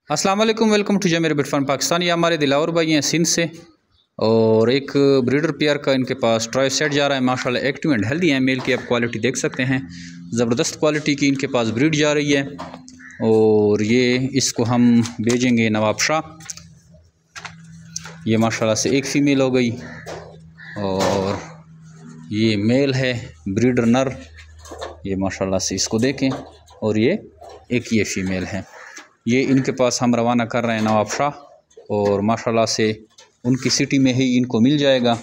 अस्सलाम वालेकुम, welcome to Zameer बिट फार्म पाकिस्तान। ये हमारे दिलावर भाई हैं सिंध से, और एक ब्रीडर पेयर का इनके पास ट्राई सेट जा रहा है। माशाल्लाह एक्टिव एंड हेल्दी है। मेल की आप क्वालिटी देख सकते हैं, ज़बरदस्त क्वालिटी की इनके पास ब्रीड जा रही है। और ये इसको हम भेजेंगे नवाब शाह। ये माशाल्लाह से एक फ़ीमेल हो गई, और ये मेल है ब्रीडर नर। ये माशाल्लाह से इसको देखें, और ये एक ये फ़ीमेल है। ये इनके पास हम रवाना कर रहे हैं नवाब शाह, और माशाल्लाह से उनकी सिटी में ही इनको मिल जाएगा।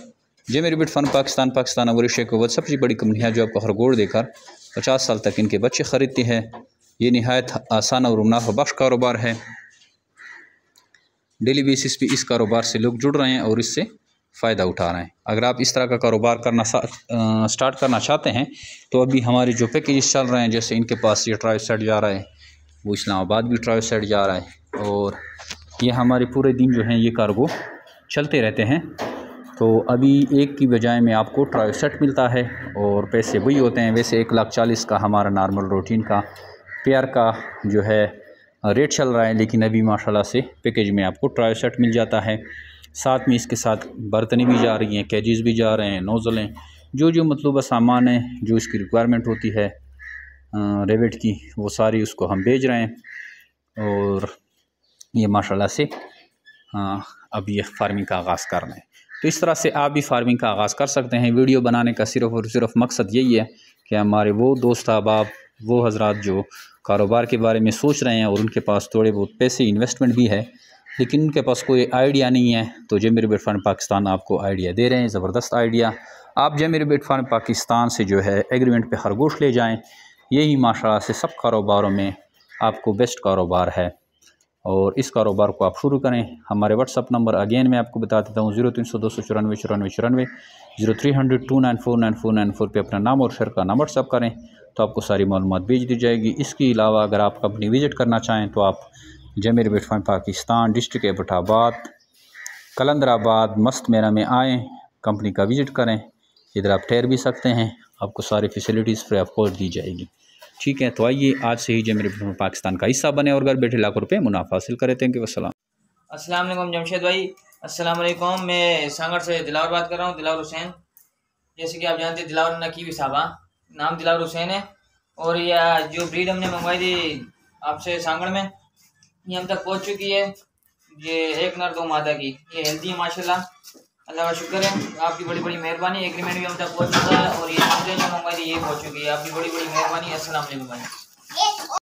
जमीर बिट फार्म पाकिस्तान और एशिया को वह सबसे बड़ी कंपनी है जो आपको खरगोश देकर 50 साल तक इनके बच्चे ख़रीदती है। ये नहायत आसान और मुनाफा बख्श कारोबार है। डेली बेसिस पे इस कारोबार से लोग जुड़ रहे हैं और इससे फ़ायदा उठा रहे हैं। अगर आप इस तरह का कारोबार करना स्टार्ट करना चाहते हैं तो अभी हमारे जो पैकेज चल रहे हैं, जैसे इनके पास ये ट्राई सेट जा रहा है, वो इस्लामाबाद भी ट्राई सेट जा रहा है, और ये हमारे पूरे दिन जो हैं ये कार्गो चलते रहते हैं। तो अभी एक की बजाय में आपको ट्राई सेट मिलता है और पैसे वही होते हैं। वैसे 1,40,000 का हमारा नॉर्मल रूटीन का पेयर का जो है रेट चल रहा है, लेकिन अभी माशाल्लाह से पैकेज में आपको ट्राई सेट मिल जाता है। साथ में इसके साथ बर्तनें भी जा रही हैं, कैजेस भी जा रहे हैं, नोज़लें, जो मतलूबा सामान है जो इसकी रिक्वायरमेंट होती है रेबिट की, वो सारी उसको हम भेज रहे हैं। और ये माशाल्लाह से अब ये फार्मिंग का आगाज़ कर रहे हैं। तो इस तरह से आप भी फार्मिंग का आगाज़ कर सकते हैं। वीडियो बनाने का सिर्फ़ और सिर्फ मकसद यही है कि हमारे वो दोस्त अहबाब, वो हजरात जो कारोबार के बारे में सोच रहे हैं और उनके पास थोड़े बहुत पैसे इन्वेस्टमेंट भी है, लेकिन उनके पास कोई आइडिया नहीं है, तो जमीर बिट फार्म पाकिस्तान आपको आइडिया दे रहे हैं, ज़बरदस्त आइडिया। आप जमीर बिट फार्म पाकिस्तान से जो है एग्रीमेंट पे खरगोश ले जाएं। यही माशाल्लाह से सब कारोबारों में आपको बेस्ट कारोबार है, और इस कारोबार को आप शुरू करें। हमारे व्हाट्सअप नंबर अगेन मैं आपको बता देता हूँ, 0300 294 94 94, 0300 294 9494 पे अपना नाम और शहर का नाम व्हाट्सअप करें तो आपको सारी मालूमात भेज दी जाएगी। इसके अलावा अगर आप कंपनी विज़िट करना चाहें तो आप जमीर बिट फार्म पाकिस्तान, डिस्ट्रिक्ट एबटाबाद, कलंदराबाद, मस्त मेरा में आएँ, कंपनी का विज़िट करें। इधर आप ठहर भी सकते हैं, आपको सारी फैसिलिटीज़ फ्री ऑफ कॉस्ट दी जाएगी। ठीक है, तो आइए आज से ही जमीर बिट फार्म पाकिस्तान का हिस्सा बने और घर बैठे लाखों रुपये मुनाफा हासिल करें। Thank you. अस्सलाम वालेकुम जमशेद भाई। अस्सलाम वालेकुम। मैं सांगड़ से दिलावर बात कर रहा हूँ, दिलावर हुसैन। जैसे कि आप जानते हैं दिलावर नकीब साहबा, नाम दिलावर हुसैन है। और यह जो ब्रीड हमने मंगवाई थी आपसे सांगड़ में, ये हम तक पहुँच चुकी है। ये एक नर 2 मादा की, ये हेल्दी है माशाल्लाह, अल्लाह का शुक्र है। आपकी बड़ी बड़ी मेहरबानी। एग्रीमेंट भी हम तक पहुँच चुका है, और ये जो मंगवाई थी ये पहुँच चुकी है। आपकी बड़ी बड़ी मेहरबानी। अस्सलाम वालेकुम भाई।